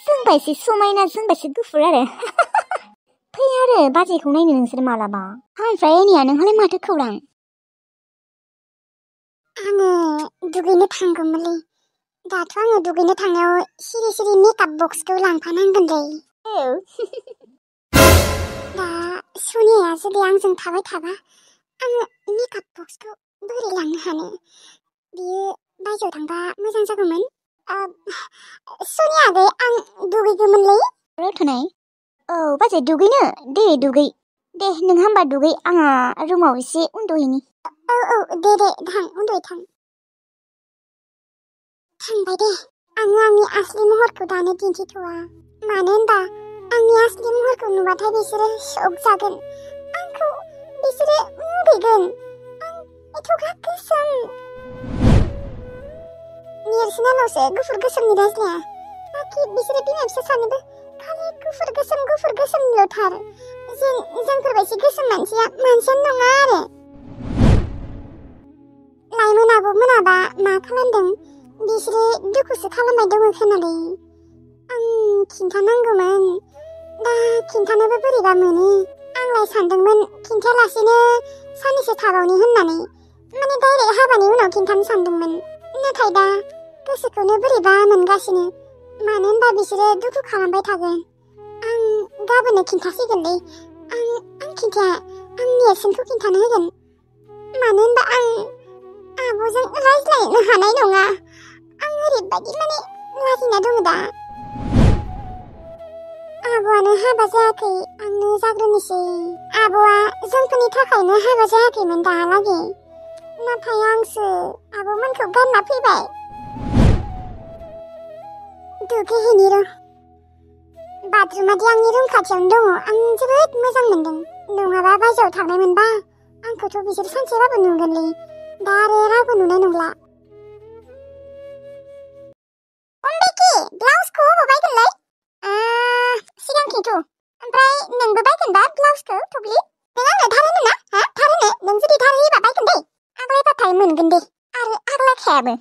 जोंबायसो समायना जोंबायसो गुफुर आरो फै आरो बाजैखौ नायनो नोंसोर मालाबा ओमफ्राय एनिया नोंहालाय माथो खौरां आङो दुगैनो थांगौमोनलै दाथ' आङो दुगैनो थांनायाव सिरि सिरि मेकआप बक्सखौ लांफानांगोन दै औ दा सनियाया जुदि आंजों थाबाय थाबा आङो मेकआप बक्सखौ बोरै लांनो हानो बियो बायजोआव थांबा मोजां जागौमोन सनिया आगै आं दुगैगौमोनलै रथनाय औ बाजै दुगैनो दे दुगै दे नोंहा होमबा दुगै आंहा रुमाव एसे उन्दुहैनि औ दे थां उन्दुयै थांबाय दे आङो आंनि आसलि महरखौ दानो दिन्थिथ'वा मानो होनबा आंनि आसलि महरखौ नुबाथाय बिसोरो शक जागोन आंखौ बिसोरो मुगैगोन आं एथ'ग्रा गोसोम नेरसोनाल'सो गुफुर गोसोमनि रायज्लाया बाखि बिसोरो बिमा फिसा सानोबो खालि गुफुर गोसोमनिल'थार जोंफोरबायदि गोसोम मानसियानो नङा आरो लाइमोन आब'मोनाबा मा खालामदों बिसोरो दुखुसो खालामबाय दङ खोनालै आं खिन्थानांगौमोन दा खिन्थानोबो बोरैबा मोनो आंलाय सानदोंमोन खिन्थायालासेनो साननैसो थाबावनि होननानै माने डाइरेक्ट हाबानि उनाव खिन्थानो सानदोंमोन नाथाय दा गोसोखौनो बोरैबा मोनगासिनो मानो होनबा बिसोरो दुखु खालामबाय थागोन आं गाबोननो खिन्थासिगोनलै आं खिन्थाया आं नेरसोनखौ खिन्थानो होगोन मानो होनबा आं आब'जों रायज्लायनो हानाय नङा आं ओरैबायदि माने लाजिना दङ दा आब'आनो हाबा जायाखै आंनो जाग्रोनोसै आब'आ जोंफोरनि थाखायनो हाबा जायाखैमोन दाहालागै नाथाय आंसो आब'मोनखौ गारना फैबाय दुगैहैनि र' बाथरुमादि आंनि रुम खाथियावनो दङ आं जोबोद मोजां मोनदों नङाबा बायजोआव थांनाय मोनबा आंखौथ' बिसोर सानसेबाबो नुगोनलै दा आरो रावबो नुनाय नंला अम्बिके ब्लाउसखौ अबाव बायगोनलै सिगांखैथ' ओमफ्राय नोंबो बायगोनबा ब्लाउसखौ थब्लि नों आंनो धारोनो ना धारोनो नों जुदि धारोयोबा बायगोन दे आग्लायबाथाय मोनगोन दे आरो आग्लायखायाबो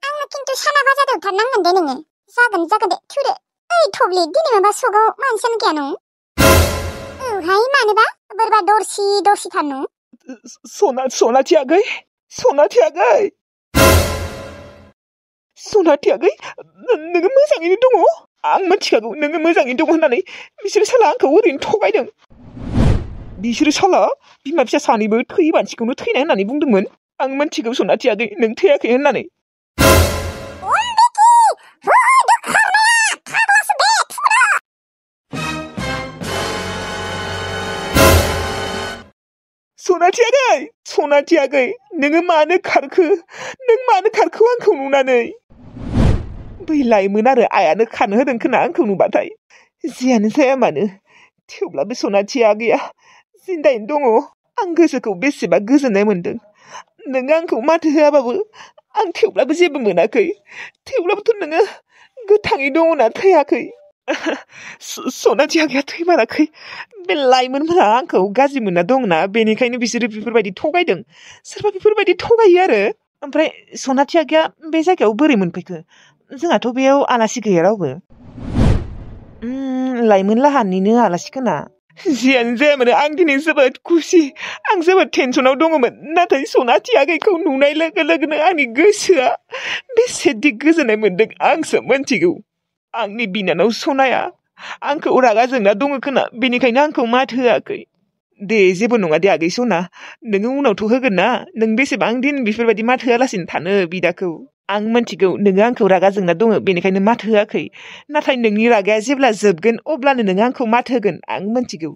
आंनो खिन्थु साना भाजा दौथारनांगोन दे नोङो जागोन दे थुदो ओइ थब्लि दिनै माबा सगाव मानसियानो गैया नों औहाय मानोबा बोरैबा दरसिथार नों सनाथि आगै नोङो मोजाङैनो दङ आं मिथिखागौ नोङो मोजाङैनो दङ होननानै बिसोरो साला आंखौ ओरैनो थगायदों बिसोरो साला बिमा फिसा सानैबो थैयै मानसिखौनो थैनाय होननानै बुंदोंमोन आं मिथिगौ सनाथि आगै नों थैयाखै होननानै सनाथि आगै नोङो मानो खारखो आंखौ नुनानै बै लाइमोन आरो आइयानो खानो होदों खोना आंखौ नुबाथाय जियानो जाया मानो थेवब्लाबो सनाथि आगैया जिन्दायैनो दङ आं गोसोखौ बेसेबा गोजोननाय मोनदों नों आंखौ माथो होआबाबो आं थेवब्लाबो जेबो मोनाखै थेवब्लाबोथ' नोङो गोथाङै दङना थैयाखै सनाथि आगैया थैमाराखै बे लाइमोनफोरा आंखौ गाज्रि मोनना दंना बेनिखायनो बिसोरो बेफोरबायदि थगायदों सोरबा बेफोरबायदि थगायो आरो ओमफ्राय सनाथि आगैया बे जायगायाव बोरै मोनफैखो जोंहाथ' बेयाव आलासि गैया रावबो लाइमोन लाहानिनो आलासि खोना जियानो जाया मानो आं दिनै जोबोद खुसि आं जोबोद टेनसनाव दङमोन नाथाय सनाथि आगैखौ नुनाय लोगो लोगोनो आंनि गोसोआ बेसेदि गोजोननाय मोनदों आंसो मिथिगौ आंनि बिनानाव सनाया आंखौ रागा जोंना दङ खोना बेनिखायनो आंखौ माथो होआखै दे जेबो नङा दे आगै सना नोङो उनावथ' होगोन ना नों बेसेबां दिन बेफोरबायदि माथो होआलासिनो थानो बिदाखौ आं मिथिगौ नोङो आंखौ रागा जोंना दङ बेनिखायनो माथो होआखै नाथाय नोंनि रागाया जेब्ला जोबगोन अब्लानो नोङो आंखौ माथो होगोन आं मिथिगौ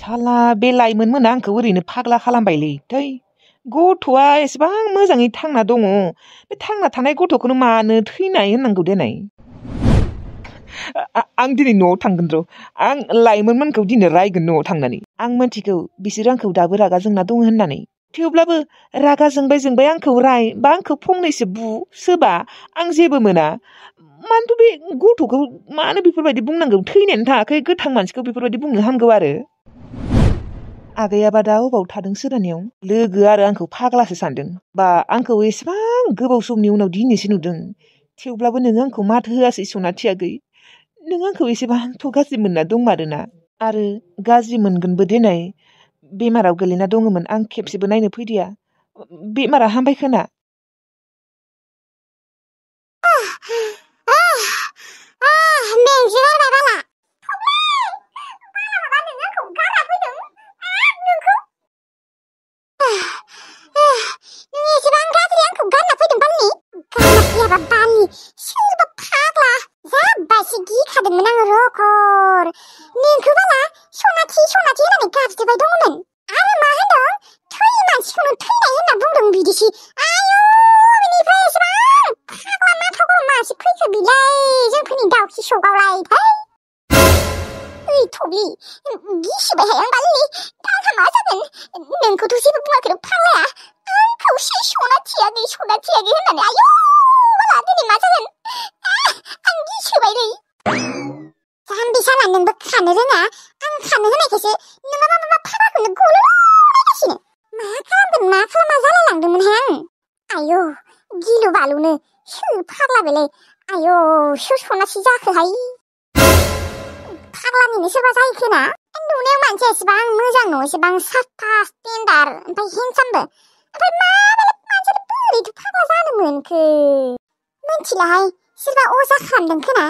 साला बे लाइमोन मोना आंखौ ओरैनो फाग्ला खालामबायलै थै गथ'आ एसेबां मोजाङै थांना दङ बे थांना थानाय गथ'खौनो मानो थैनाय होननांगौ देनाय आं दिनै न'आव थांगोन र' आं लाइमोनमोनखौ दिनै रायगोन न'आव थांनानै आं मिथिगौ बिसोर आंखौ दाबो रागा जोंना दङ होननानै थेवब्लाबो रागा जोंबाय आंखौ राय बा आंखौ फंनैसो बु सोबा आं जेबो मोना मानोथ' बे गथ'खौ मानो बेफोरबायदि बुंनांगौ थैनायानो थाङाखै गोथां मानसिखौ बेफोरबायदि बुंनो हामगौ आरो आगैयाबा दा अबाव थादों सोरानियाव लोगो आरो आंखौ फाग्लासो सानदों बा आंखौ एसेबां गोबाव समनि उनाव दिनैसो नुदों थेवब्लाबो नों आंखौ माथो होआसै सनाथि आगै। नों आंखौ एसेबांथ' गाज्रि मोनना दंमारोना। आरो गाज्रि मोनगोनबो देनाय। बेमाराव गोलैना दङमोन आं खेबसेबो नायनो फैदिया। बेमारा हामबाय खोना? मेंजिगारबाय बाला। बाला माबा नों आंखौ गारना फैदों? नोंखौ नों एसेबां गाज्रि आंखौ गारना फैदों बालनि? गारना फैयाबा बालनि सोरबा फाग्ला। जाबायसो गिखादोंमोन आङो रखर। नोंखौ बाला सनाथि होननानै गाबज्रिबाय दंमोन। आरो मा होनदों? थैयि मानसिखौनो थैनाय होनना बुंदों बिदिसि। आयौ बिनिफ्राय एसेबां फाग्ला माथाखौ मासि फैखो बिलाय जोंफोरनि दाउखि सगावलाय। ओइ थब्लि गिसिबायहाय आं बालनि। दा आंहा मा जागोन? नोंखौथ' जेबो बुङाखै फाग्लाया। आंखौ सनाथि आगै होननानै आयौ बाला दिनै मा जागोन? आं गिसोबायलै। जाम्बि साला नोंबो खानो रोङा। आं खानो होनायखायसो नङाबा फाग्लाखौनो गल'लायगासिनो। मा खालामगोन मा खालामा जालायलांदोंमोनहाय आं। आयौ गिलु बालुनो सोर फाग्ला बेलाय। आयौ सोर सनाथि जाखोहाय? फाग्लानिनो सोरबा जायो खोना? नुनायाव मानसिया एसेबां मोजां न' एसेबां साफा स्टेन्डार्ड ओमफ्राय हेन्डसामबो। ओमफ्राय माबालाय मानसियालाय बोरैथो फाग्ला जानो मोनखो? मिथिलाहाय सोरबा अजा खालामदों खोना?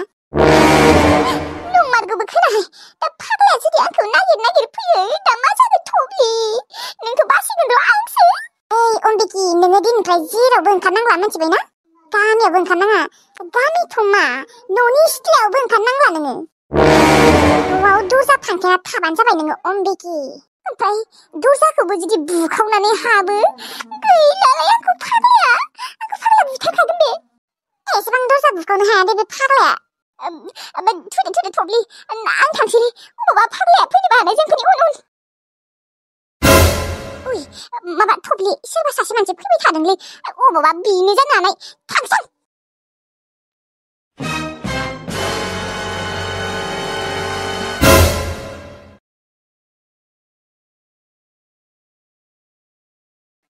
नंमारगौबो खोनाहाय। दा फाग्लाया जुदि आंखौ नागिर फैयो दा मा जागोन थब्लि? नोंखौ बासिगोन र' आंसो। ओइ अम्बिकी नोङो दिनैनिफ्राय जेरावबो ओंखारनांला मिथिबायना? गामियावबो ओंखारनाङा। गामिथ' मा न'नि सिथ्लायावबो ओंखारनांला नोङो। न'आव दरजा फांथेना थाबानो जाबाय नोङो अम्बिकी। ओमफ्राय दरजाखौबो जुदि बुखावनानै हाबो गैलालाय आंखौ फाग्ला बुथारखागोन बे। एसेबां दरजा बुखावनो हाया दे बे फाग्लाया। थुदो थब्लि आं थांसैलै। अबावबा फाग्लाया फैनोबो हानाय जोंफोरनि उन। उइ माबा थब्लि सोरबा सासे मानसि फैबाय थादोंलै। अबावबा बेनो जानो हानाय। थांसै।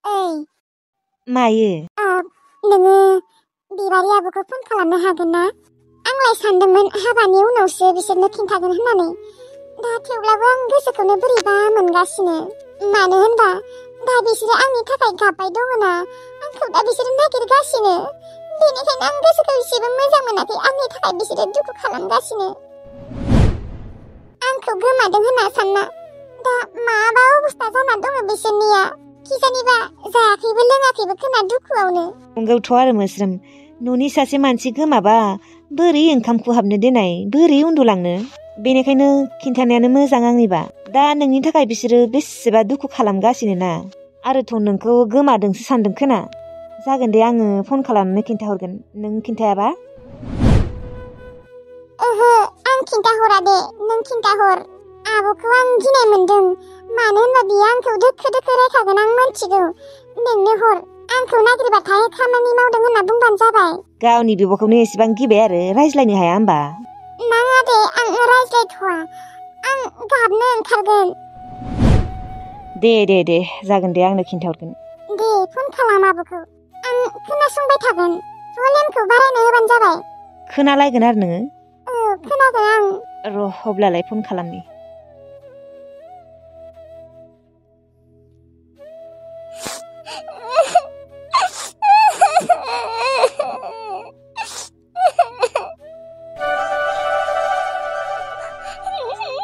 ओइ मायो? नोङो बिबारि आब'खौ फन खालामनो हागोन ना? आंलाय सानदोंमोन हाबानि उनावसो बिसोरनो खिन्थागोन होननानै। दा थेवब्लाबो आं गोसोखौनो बोरैबा मोनगासिनो। मानो होनबा दा बिसोरो आंनि थाखाय गाबबाय दङना। आंखौ दा बिसोरो नागिरगासिनो। बेनिखायनो आं गोसोखौ एसेबो मोजां मोनाखै। आंनि थाखाय बिसोरो दुखु खालामगासिनो। आंखौ गोमादों होनना सानना दा माबा अबस्था जाना दङ बिसोरनिया। किजानिबा जायाखैबो लोङाखैबो खोना दुखुआवनो। नंगौथ' आरो मोस्रोम न'नि सासे मानसि गोमाबा बोरै ओंखाम खहाबनो देनाय बोरै उन्दुलांनो। बेनिखायनो खिन्थानायानो मोजां आंनिबा। दा नोंनि थाखाय बिसोरो बेसेबा दुखु खालामगासिनो ना। आरोथ' नोंखौ गोमादोंसो सानदों खोना। जागोन दे आङो फन खालामनानै खिन्थाहरगोन। नों खिन्थायाबा? ओहो आं खिन्थाहरा दे नों खिन्थाहर। आब'खौ आं गिनाय मोनदों। मानो होनबा बियो आंखौ दोखो रायखागोन आं मोनथिगौ। नोंनो हर। आंखौ नागिरबाथाय खामानि मावदों होनना बुंबानो जाबाय। गावनि बिब'खौनो एसेबां गिबाय आरो रायज्लायनो हाया होमबा? नाङा दे आं रायज्लायथ'वा। आं गाबनो ओंखारगोन। दे जागोन दे आंनो खिन्थाहरगोन। दे फन खालाम आब'खौ। आं खोनासंबाय थागोन। भलिउमखौ बारायनो होबानो जाबाय। खोनालायगोन आरो नोङो? खोनागोन आं। र' अब्लालाय फन खालामनि।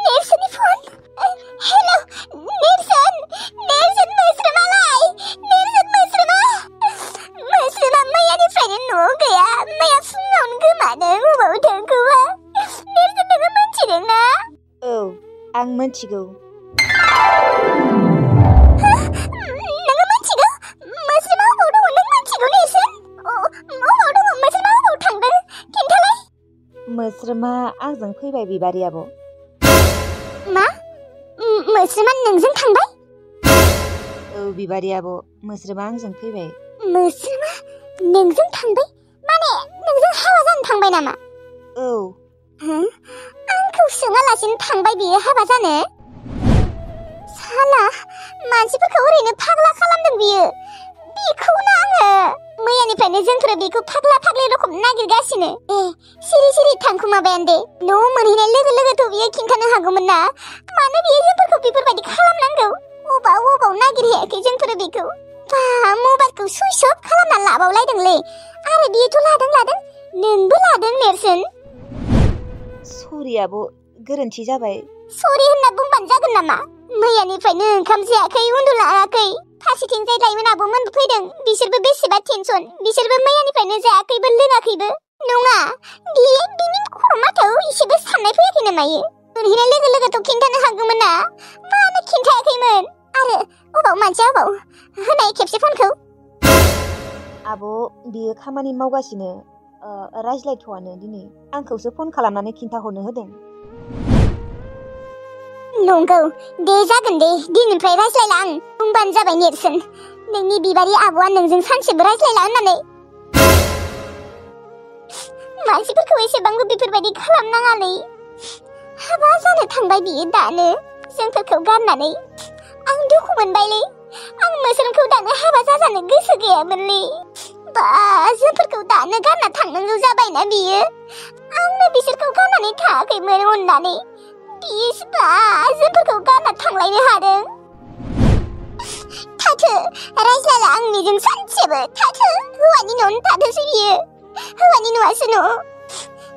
नेरसोननि फन। हेलौ नेरसोन मोस्रोमालाय। नेरसोन मोस्रोमा मैयानिफ्रायनो न'आव गैया। मैया फुङावनो गोमादों। अबाव थांखोबा? नेरसोन नोङो मिथिदों ना? औ आं मिथिगौ। नोङो मिथिगौ? मोस्रोमा अबाव दङ नों मिथिगौ नेरसोन? अबाव दङ मोस्रोमा अबाव थांदों? खिन्थालाय। मोस्रोमा आंजों फैबाय बिबारि आब'। मा? मोस्रोमा नोंजों थांबाय? औ बिबारि आब' मोस्रोमा आंजों फैबाय। मोस्रोमा नोंजों थांबाय? माने नोंजों हाबा जानो थांबाय नामा? औ। आंखौ सोङालासिनो थांबाय बियो हाबा जानो? साला मानसिफोरखौ ओरैनो फाग्ला खालामदों बियो। बेखौनो आङो मैयानिफ्रायनो जोंफोर बेखौ फाग्ला फाग्लि रखम नागिरगासिनो। सिरि सिरि थांखुमाबायानो दे। न'आव मोनहैनाय लोगो लोगोथ' बियो खिन्थानो हागौमोन ना। मानो बियो जोंफोरखौ बेफोरबायदि खालामनांगौ? अबाव नागिरहैयाखै जोंफोर बेखौ। बा मबाइलखौ सुइच अफ खालामना लाबावलायदोंलै। आरो बियोथ' लादों। नोंबो लादों नेरसोन। सरि आब' गोरोन्थि जाबाय। सरि होनना बुंबानो जागोन नामा? मैयानिफ्रायनो ओंखाम जायाखै उन्दुलाङाखै। फारसेथिंजाय लाइमोन आब'मोनबो फैदों। बिसोरबो बेसेबा टेनसन। बिसोरबो मैयानिफ्रायनो जायाखैबो लोङाखैबो। नङा बिनि खर' माथायाव एसेबो साननाय फैयाखै नामायो? मोनहैनाय लोगो लोगोथ' खिन्थानो हागौमोन ना। मानो खिन्थायाखैमोन? आरो अबाव मानसिया अबाव? होनाय खेबसे फनखौ। आब' बियो खामानि मावगासिनो रायज्लायथ'आनो दिनै। आंखौसो फन खालामनानै खिन्थाहरनो होदों। नंगौ दे जागोन दे दिननिफ्राय रायज्लायला आं। बुंबानो जाबाय नेरसोन। नोंनि बिबारि आब'आ नोंजों सानसेबो रायज्लायला होननानै। मानसिफोरखौ एसेबांबो बेफोरबायदि खालामनाङालै। हाबा जानो थांबाय बियो दानो जोंफोरखौ गारनानै। आं दुखु मोनबायलै। आं मोस्रोमखौ दानो हाबा जाजानो गोसो गैयामोनलै। बा जोंफोरखौ दानो गारना थांनांगौ जाबायना बियो। आंनो बिसोरखौ गारनानै थाङाखैमोन अननानै। बिसबा जोंफोरखौ गारना थांलायनो हादों। थाथो रायज्लायला आं बेजों सानसेबो। थाथो हौवानि न'आवनो थाथोसै बियो। हौवानि न'आसो न'।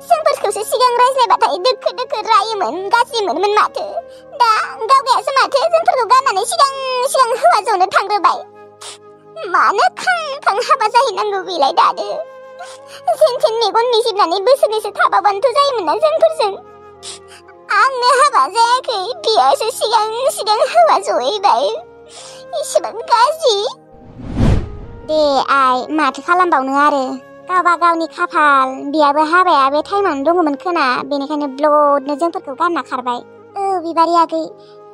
जोंफोरखौसो सिगां रायज्लायबाथाय दोखो रायोमोन गाज्रि मोनोमोन माथो। दा गावगायासो माथो जोंफोरखौ गारनानै सिगां हौवा जनो थांग्रोबाय। मानो खां हाबा जाहैनांगौ बेलाय दानो? जेनथेन मेगन मिजिबनानै बोसोरनैसो थाबाबानोथ' जायोमोन ना जोंफोरजों। आंनो हाबा जायाखै बियासो सिगां हौवा जहैबाय। इसेबां गाज्रि। दे आइ माथो खालामबावनो आरो। गावबा गावनि खाफाल। बियाबो हाबाया बे टाइमावनो दङमोन खोना। बेनिखायनो ब्लडनो जोंफोरखौ गारना खारबाय। बिबारि आगै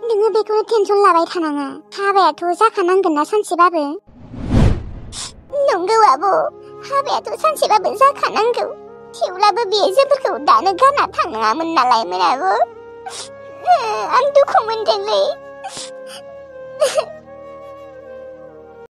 नोङो बेखौनो टेनसन लाबाय थानाङा। हाबायाथ' जाखानांगोन ना सानसेबाबो। नंगौ आब' हाबायाथ' सानसेबाबो जाखानांगौ। थेवब्लाबो बियो जोंफोरखौ दानो गारना थांनाङामोन नालाय आब'। आं दुखु मोनदोंलै।